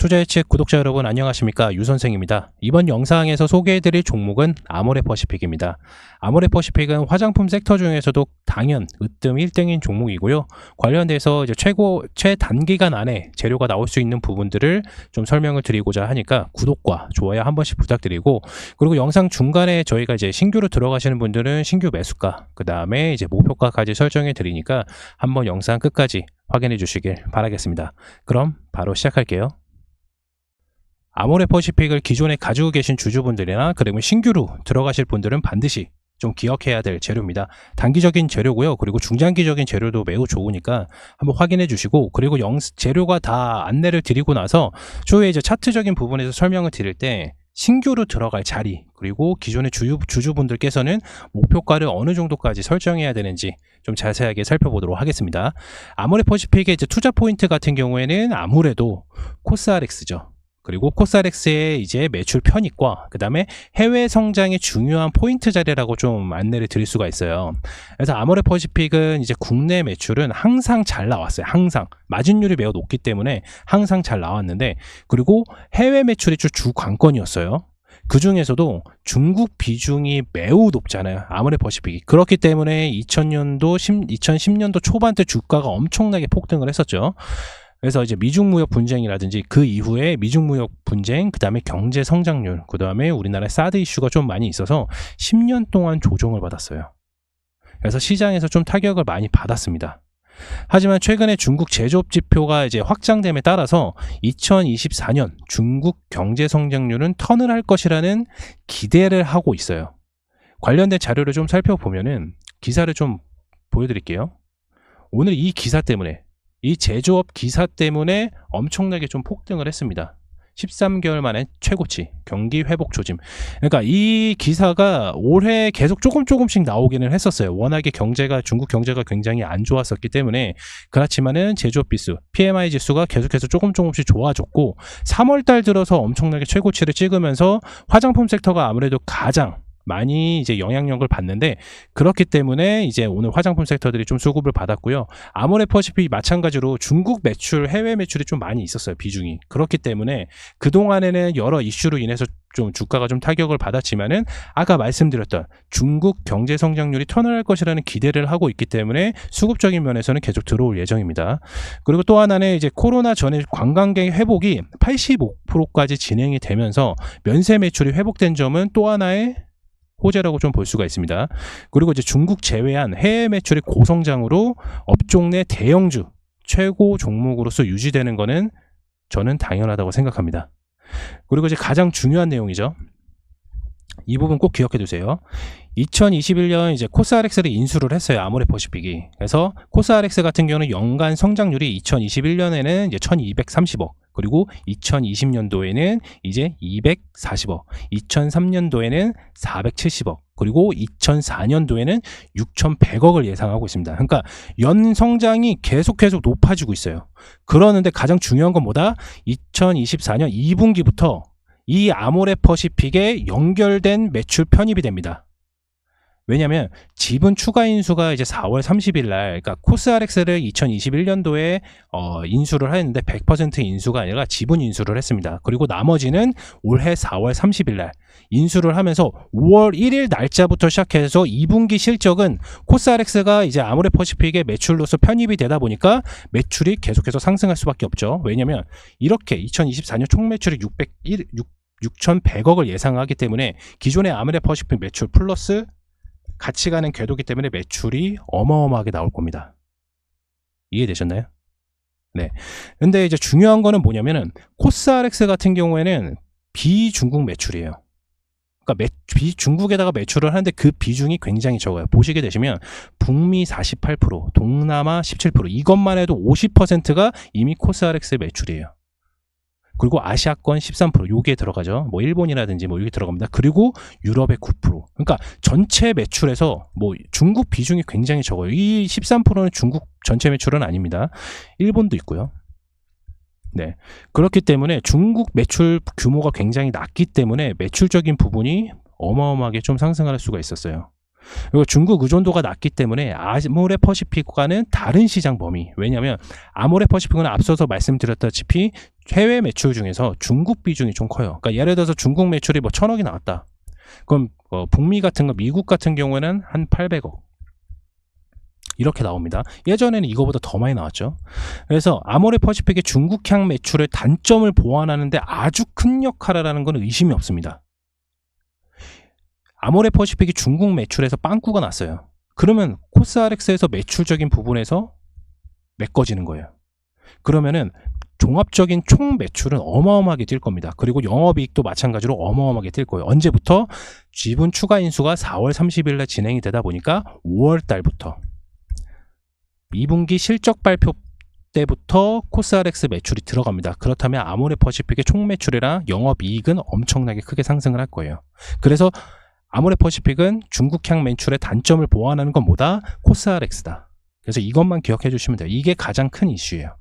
투자예측 구독자 여러분 안녕하십니까, 유선생입니다. 이번 영상에서 소개해드릴 종목은 아모레퍼시픽입니다. 아모레퍼시픽은 화장품 섹터 중에서도 당연 으뜸 1등인 종목이고요. 관련돼서 이제 최단기간 안에 재료가 나올 수 있는 부분들을 좀 설명을 드리고자 하니까 구독과 좋아요 한 번씩 부탁드리고, 그리고 영상 중간에 저희가 이제 신규로 들어가시는 분들은 신규 매수가, 그 다음에 이제 목표가까지 설정해 드리니까 한번 영상 끝까지 확인해 주시길 바라겠습니다. 그럼 바로 시작할게요. 아모레퍼시픽을 기존에 가지고 계신 주주분들이나 그러면 신규로 들어가실 분들은 반드시 좀 기억해야 될 재료입니다. 단기적인 재료고요. 그리고 중장기적인 재료도 매우 좋으니까 한번 확인해 주시고, 그리고 재료가 다 안내를 드리고 나서 추후에 이제 차트적인 부분에서 설명을 드릴 때 신규로 들어갈 자리, 그리고 기존의 주주분들께서는 목표가를 어느 정도까지 설정해야 되는지 좀 자세하게 살펴보도록 하겠습니다. 아모레퍼시픽의 이제 투자 포인트 같은 경우에는 아무래도 코스알엑스죠. 그리고 코스알엑스의 이제 매출 편입과 그 다음에 해외 성장의 중요한 포인트 자리라고 좀 안내를 드릴 수가 있어요. 그래서 아모레퍼시픽은 이제 국내 매출은 항상 잘 나왔어요. 항상 마진율이 매우 높기 때문에 항상 잘 나왔는데, 그리고 해외 매출이 주 관건이었어요. 그 중에서도 중국 비중이 매우 높잖아요, 아모레퍼시픽이. 그렇기 때문에 2010년도 초반 때 주가가 엄청나게 폭등을 했었죠. 그래서 이제 미중무역 분쟁이라든지 그 이후에 미중무역 분쟁, 그 다음에 경제 성장률, 그 다음에 우리나라의 사드 이슈가 좀 많이 있어서 10년 동안 조정을 받았어요. 그래서 시장에서 좀 타격을 많이 받았습니다. 하지만 최근에 중국 제조업 지표가 이제 확장됨에 따라서 2024년 중국 경제 성장률은 턴을 할 것이라는 기대를 하고 있어요. 관련된 자료를 좀 살펴보면은 기사를 좀 보여드릴게요. 오늘 이 기사 때문에, 이 제조업 기사 때문에 엄청나게 좀 폭등을 했습니다. 13개월 만에 최고치, 경기 회복 조짐. 그러니까 이 기사가 올해 계속 조금씩 나오기는 했었어요. 워낙에 중국 경제가 굉장히 안 좋았었기 때문에. 그렇지만은 제조업 지수, PMI 지수가 계속해서 조금씩 좋아졌고, 3월달 들어서 엄청나게 최고치를 찍으면서 화장품 섹터가 아무래도 가장 많이 이제 영향력을 받는데, 그렇기 때문에 이제 오늘 화장품 섹터들이 좀 수급을 받았고요. 아모레퍼시픽이 마찬가지로 중국 매출, 해외 매출이 좀 많이 있었어요, 비중이. 그렇기 때문에 그동안에는 여러 이슈로 인해서 좀 주가가 좀 타격을 받았지만은 아까 말씀드렸던 중국 경제 성장률이 턴을 할 것이라는 기대를 하고 있기 때문에 수급적인 면에서는 계속 들어올 예정입니다. 그리고 또 하나는 이제 코로나 전에 관광객 회복이 85%까지 진행이 되면서 면세 매출이 회복된 점은 또 하나의 호재라고 좀 볼 수가 있습니다. 그리고 이제 중국 제외한 해외 매출이 고성장으로 업종 내 대형주 최고 종목으로서 유지되는 거는 저는 당연하다고 생각합니다. 그리고 이제 가장 중요한 내용이죠. 이 부분 꼭 기억해 두세요. 2021년 이제 코스알엑스를 인수를 했어요, 아모레퍼시픽이. 그래서 코스알엑스 같은 경우는 연간 성장률이 2021년에는 이제 1230억, 그리고 2020년도에는 이제 240억, 2003년도에는 470억, 그리고 2004년도에는 6100억을 예상하고 있습니다. 그러니까 연 성장이 계속 높아지고 있어요. 그러는데 가장 중요한 건 뭐다? 2024년 2분기부터 이 아모레퍼시픽에 연결된 매출 편입이 됩니다. 왜냐하면 지분 추가 인수가 이제 4월 30일 날, 그러니까 코스알엑스를 2021년도에 인수를 했는데 100% 인수가 아니라 지분 인수를 했습니다. 그리고 나머지는 올해 4월 30일 날 인수를 하면서 5월 1일 날짜부터 시작해서 2분기 실적은 코스알엑스가 이제 아모레퍼시픽의 매출로서 편입이 되다 보니까 매출이 계속해서 상승할 수밖에 없죠. 왜냐하면 이렇게 2024년 총 매출이 6100억을 예상하기 때문에 기존의 아모레퍼시픽 매출 플러스 같이 가는 궤도기 때문에 매출이 어마어마하게 나올 겁니다. 이해되셨나요? 네. 근데 이제 중요한 거는 뭐냐면은 코스알엑스 같은 경우에는 비중국 매출이에요. 그러니까 비중국에다가 매출을 하는데 그 비중이 굉장히 적어요. 보시게 되시면 북미 48%, 동남아 17%, 이것만 해도 50%가 이미 코스알엑스의 매출이에요. 그리고 아시아권 13%, 요게 들어가죠. 뭐 일본이라든지 뭐 여기 들어갑니다. 그리고 유럽의 9%. 그러니까 전체 매출에서 뭐 중국 비중이 굉장히 적어요. 이 13%는 중국 전체 매출은 아닙니다. 일본도 있고요. 네. 그렇기 때문에 중국 매출 규모가 굉장히 낮기 때문에 매출적인 부분이 어마어마하게 좀 상승할 수가 있었어요. 그리고 중국 의존도가 낮기 때문에 아모레퍼시픽과는 다른 시장 범위. 왜냐하면 아모레퍼시픽은 앞서서 말씀드렸다시피 해외 매출 중에서 중국 비중이 좀 커요. 그러니까 예를 들어서 중국 매출이 뭐 1000억이 나왔다. 그럼 북미 같은 거, 미국 같은 경우에는 한 800억. 이렇게 나옵니다. 예전에는 이거보다 더 많이 나왔죠. 그래서 아모레퍼시픽의 중국향 매출의 단점을 보완하는데 아주 큰 역할을 하는 건 의심이 없습니다. 아모레퍼시픽이 중국 매출에서 빵꾸가 났어요. 그러면 코스알엑스에서 매출적인 부분에서 메꿔지는 거예요. 그러면은 종합적인 총 매출은 어마어마하게 뛸 겁니다. 그리고 영업이익도 마찬가지로 어마어마하게 뛸 거예요. 언제부터? 지분 추가 인수가 4월 30일 날 진행이 되다 보니까 5월 달부터 2분기 실적 발표 때부터 코스알엑스 매출이 들어갑니다. 그렇다면 아모레퍼시픽의 총 매출이랑 영업이익은 엄청나게 크게 상승을 할 거예요. 그래서 아모레퍼시픽은 중국향 매출의 단점을 보완하는 건 뭐다? 코스알엑스다. 그래서 이것만 기억해 주시면 돼요. 이게 가장 큰 이슈예요.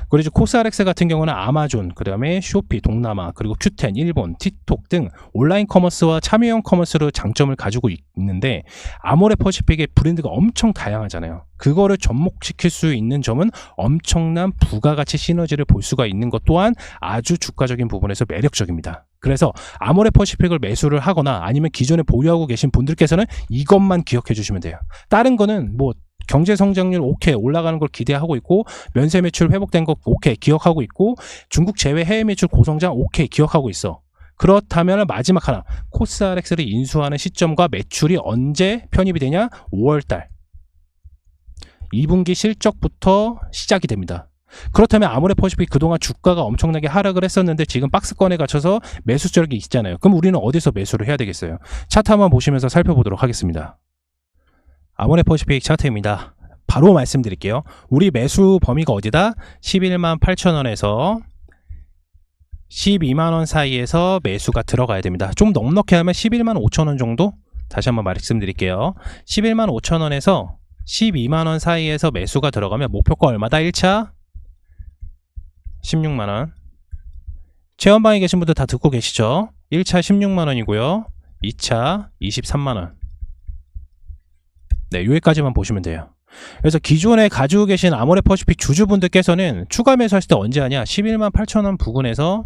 그리고 코스알엑스 같은 경우는 아마존, 그 다음에 쇼피, 동남아, 그리고 큐텐, 일본, 틱톡 등 온라인 커머스와 참여형 커머스로 장점을 가지고 있는데 아모레퍼시픽의 브랜드가 엄청 다양하잖아요. 그거를 접목시킬 수 있는 점은 엄청난 부가가치 시너지를 볼 수가 있는 것 또한 아주 주가적인 부분에서 매력적입니다. 그래서 아모레퍼시픽을 매수를 하거나 아니면 기존에 보유하고 계신 분들께서는 이것만 기억해 주시면 돼요. 다른 거는 뭐 경제 성장률 오케이 올라가는 걸 기대하고 있고 면세 매출 회복된 거 오케이 기억하고 있고 중국 제외 해외 매출 고성장 오케이 기억하고 있어. 그렇다면 마지막 하나 코스알엑스를 인수하는 시점과 매출이 언제 편입이 되냐? 5월달 2분기 실적부터 시작이 됩니다. 그렇다면 아모레퍼시픽 그동안 주가가 엄청나게 하락을 했었는데 지금 박스권에 갇혀서 매수 저력이 있잖아요. 그럼 우리는 어디서 매수를 해야 되겠어요? 차트 한번 보시면서 살펴보도록 하겠습니다. 아모레퍼시픽 차트입니다. 바로 말씀드릴게요. 우리 매수 범위가 어디다? 11만 8천원에서 12만원 사이에서 매수가 들어가야 됩니다. 좀 넉넉히 하면 11만 5천원 정도? 다시 한번 말씀드릴게요. 11만 5천원에서 12만원 사이에서 매수가 들어가면 목표가 얼마다? 1차 16만원. 체험방에 계신 분들 다 듣고 계시죠? 1차 16만원이고요. 2차 23만원. 네, 여기까지만 보시면 돼요. 그래서 기존에 가지고 계신 아모레퍼시픽 주주분들께서는 추가 매수하실 때 언제 하냐? 11만 8천원 부근에서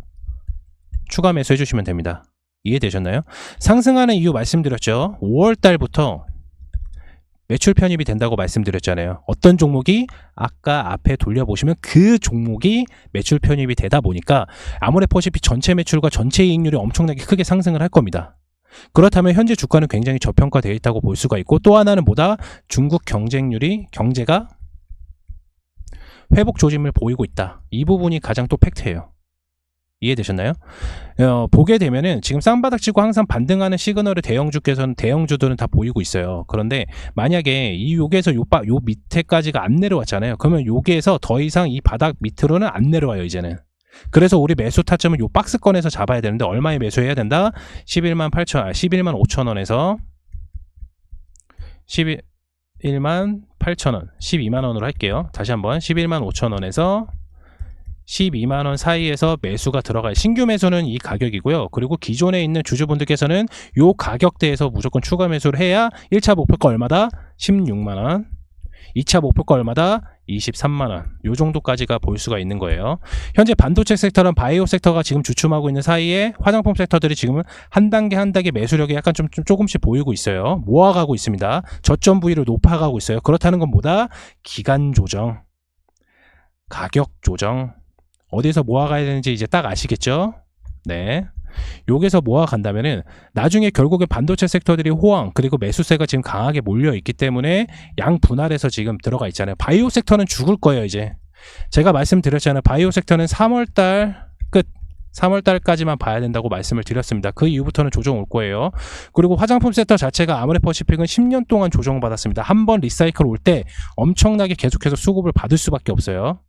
추가 매수해 주시면 됩니다. 이해되셨나요? 상승하는 이유 말씀드렸죠. 5월 달부터 매출 편입이 된다고 말씀드렸잖아요. 어떤 종목이? 아까 앞에 돌려보시면 그 종목이 매출 편입이 되다 보니까 아모레퍼시픽 전체 매출과 전체 이익률이 엄청나게 크게 상승을 할 겁니다. 그렇다면 현재 주가는 굉장히 저평가되어 있다고 볼 수가 있고 또 하나는 뭐다? 중국 경제가 회복 조짐을 보이고 있다. 이 부분이 가장 또 팩트예요. 이해되셨나요? 보게 되면은 지금 쌍바닥 치고 항상 반등하는 시그널을 대형주들은 다 보이고 있어요. 그런데 만약에 여기에서 요 밑에까지가 안 내려왔잖아요. 그러면 여기에서 더 이상 이 바닥 밑으로는 안 내려와요, 이제는. 그래서 우리 매수 타점은 요 박스권에서 잡아야 되는데 얼마에 매수해야 된다? 11만 5천원에서 11만 8천원 12만원으로 할게요. 다시 한번 11만 5천원에서 12만원 사이에서 매수가 들어가요. 신규 매수는 이 가격이고요. 그리고 기존에 있는 주주분들께서는 요 가격대에서 무조건 추가 매수를 해야 1차 목표가 얼마다? 16만원 2차 목표가 얼마다? 23만원. 요 정도까지가 볼 수가 있는 거예요. 현재 반도체 섹터랑 바이오 섹터가 지금 주춤하고 있는 사이에 화장품 섹터들이 지금은 한 단계 매수력이 약간 좀 조금씩 보이고 있어요. 모아가고 있습니다. 저점 부위를 높아가고 있어요. 그렇다는 건 뭐다? 기간 조정, 가격 조정. 어디서 모아가야 되는지 이제 딱 아시겠죠? 네. 여기서 모아간다면은 나중에 결국에 반도체 섹터들이 호황 그리고 매수세가 지금 강하게 몰려있기 때문에 양 분할해서 지금 들어가 있잖아요. 바이오 섹터는 죽을 거예요. 이제 제가 말씀드렸잖아요. 바이오 섹터는 3월달 끝 3월달까지만 봐야 된다고 말씀을 드렸습니다. 그 이후부터는 조정 올 거예요. 그리고 화장품 섹터 자체가 아모레퍼시픽은 10년 동안 조정을 받았습니다. 한번 리사이클 올 때 엄청나게 계속해서 수급을 받을 수밖에 없어요.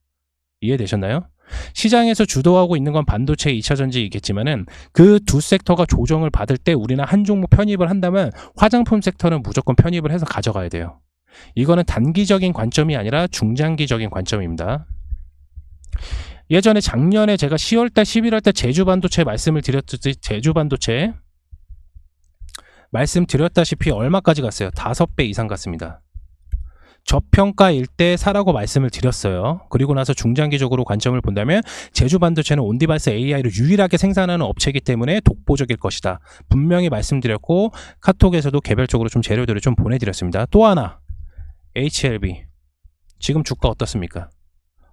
이해되셨나요? 시장에서 주도하고 있는 건 반도체 2차전지이겠지만은 그 두 섹터가 조정을 받을 때 우리는 한 종목 편입을 한다면 화장품 섹터는 무조건 편입을 해서 가져가야 돼요. 이거는 단기적인 관점이 아니라 중장기적인 관점입니다. 예전에 작년에 제가 10월달, 11월달 제주반도체 말씀을 드렸듯이 제주반도체 말씀드렸다시피 얼마까지 갔어요? 5배 이상 갔습니다. 저평가일 때 사라고 말씀을 드렸어요. 그리고 나서 중장기적으로 관점을 본다면 제주 반도체는 온디바이스 AI를 유일하게 생산하는 업체이기 때문에 독보적일 것이다. 분명히 말씀드렸고 카톡에서도 개별적으로 좀 재료들을 좀 보내드렸습니다. 또 하나 HLB 지금 주가 어떻습니까?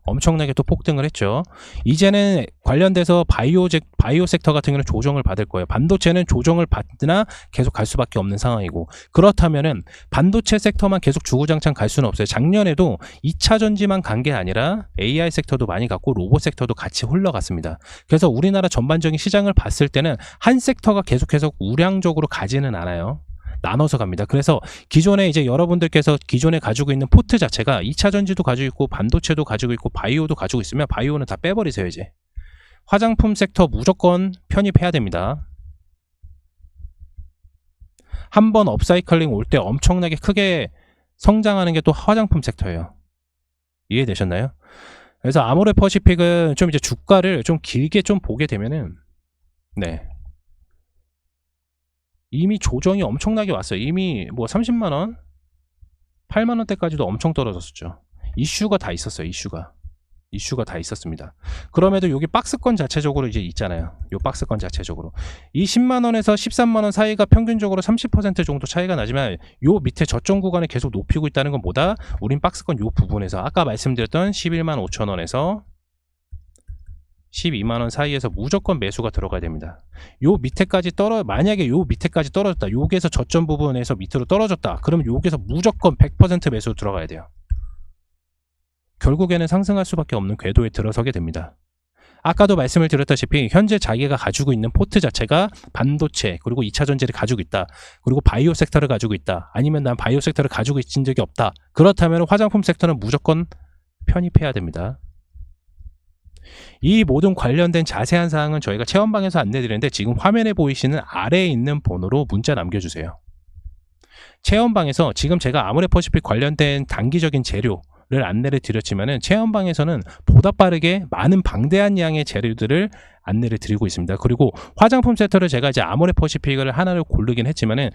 엄청나게 또 폭등을 했죠. 이제는 관련돼서 바이오 섹터 같은 경우는 조정을 받을 거예요. 반도체는 조정을 받으나 계속 갈 수밖에 없는 상황이고, 그렇다면은 반도체 섹터만 계속 주구장창 갈 수는 없어요. 작년에도 2차 전지만 간 게 아니라 AI 섹터도 많이 갔고 로봇 섹터도 같이 흘러갔습니다. 그래서 우리나라 전반적인 시장을 봤을 때는 한 섹터가 계속해서 우량적으로 가지는 않아요. 나눠서 갑니다. 그래서 기존에 이제 여러분들께서 기존에 가지고 있는 포트 자체가 2차 전지도 가지고 있고 반도체도 가지고 있고 바이오도 가지고 있으면 바이오는 다 빼버리세요. 이제 화장품 섹터 무조건 편입해야 됩니다. 한번 업사이클링 올 때 엄청나게 크게 성장하는 게 또 화장품 섹터예요. 이해되셨나요? 그래서 아모레퍼시픽은 좀 이제 주가를 좀 길게 좀 보게 되면은 네. 이미 조정이 엄청나게 왔어요. 이미 뭐 30만원, 8만원대까지도 엄청 떨어졌었죠. 이슈가 다 있었어요. 이슈가 다 있었습니다. 그럼에도 여기 박스권 자체적으로 이제 있잖아요. 요 박스권 자체적으로 이 10만원에서 13만원 사이가 평균적으로 30% 정도 차이가 나지만 요 밑에 저점 구간에 계속 높이고 있다는 건 뭐다? 우린 박스권 요 부분에서 아까 말씀드렸던 11만 5천원에서 12만원 사이에서 무조건 매수가 들어가야 됩니다. 요 밑에까지 만약에 요 밑에까지 떨어졌다. 여기에서 저점 부분에서 밑으로 떨어졌다. 그러면 여기서 무조건 100% 매수 들어가야 돼요. 결국에는 상승할 수밖에 없는 궤도에 들어서게 됩니다. 아까도 말씀을 드렸다시피 현재 자기가 가지고 있는 포트 자체가 반도체 그리고 2차 전지를 가지고 있다. 그리고 바이오 섹터를 가지고 있다. 아니면 난 바이오 섹터를 가지고 있은 적이 없다. 그렇다면 화장품 섹터는 무조건 편입해야 됩니다. 이 모든 관련된 자세한 사항은 저희가 체험방에서 안내드리는데 지금 화면에 보이시는 아래에 있는 번호로 문자 남겨주세요. 체험방에서 지금 제가 아모레퍼시픽 관련된 단기적인 재료를 안내를 드렸지만은 체험방에서는 보다 빠르게 많은 방대한 양의 재료들을 안내를 드리고 있습니다. 그리고 화장품 섹터를 제가 이제 아모레퍼시픽을 하나를 고르긴 했지만은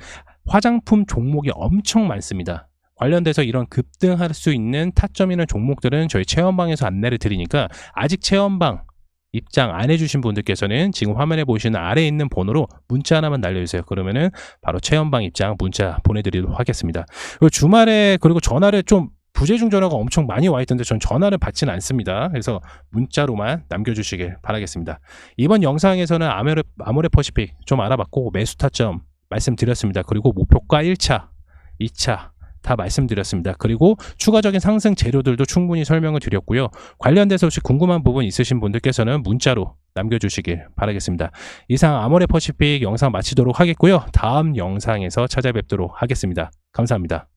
화장품 종목이 엄청 많습니다. 관련돼서 이런 급등할 수 있는 타점 있는 종목들은 저희 체험방에서 안내를 드리니까 아직 체험방 입장 안 해주신 분들께서는 지금 화면에 보이시는 아래에 있는 번호로 문자 하나만 날려주세요. 그러면은 바로 체험방 입장 문자 보내드리도록 하겠습니다. 그리고 주말에 그리고 전화를 좀 부재중 전화가 엄청 많이 와 있던데 전 전화를 받지는 않습니다. 그래서 문자로만 남겨주시길 바라겠습니다. 이번 영상에서는 아모레퍼시픽 좀 알아봤고 매수 타점 말씀드렸습니다. 그리고 목표가 1차, 2차 다 말씀드렸습니다. 그리고 추가적인 상승 재료들도 충분히 설명을 드렸고요. 관련돼서 혹시 궁금한 부분 있으신 분들께서는 문자로 남겨주시길 바라겠습니다. 이상 아모레퍼시픽 영상 마치도록 하겠고요. 다음 영상에서 찾아뵙도록 하겠습니다. 감사합니다.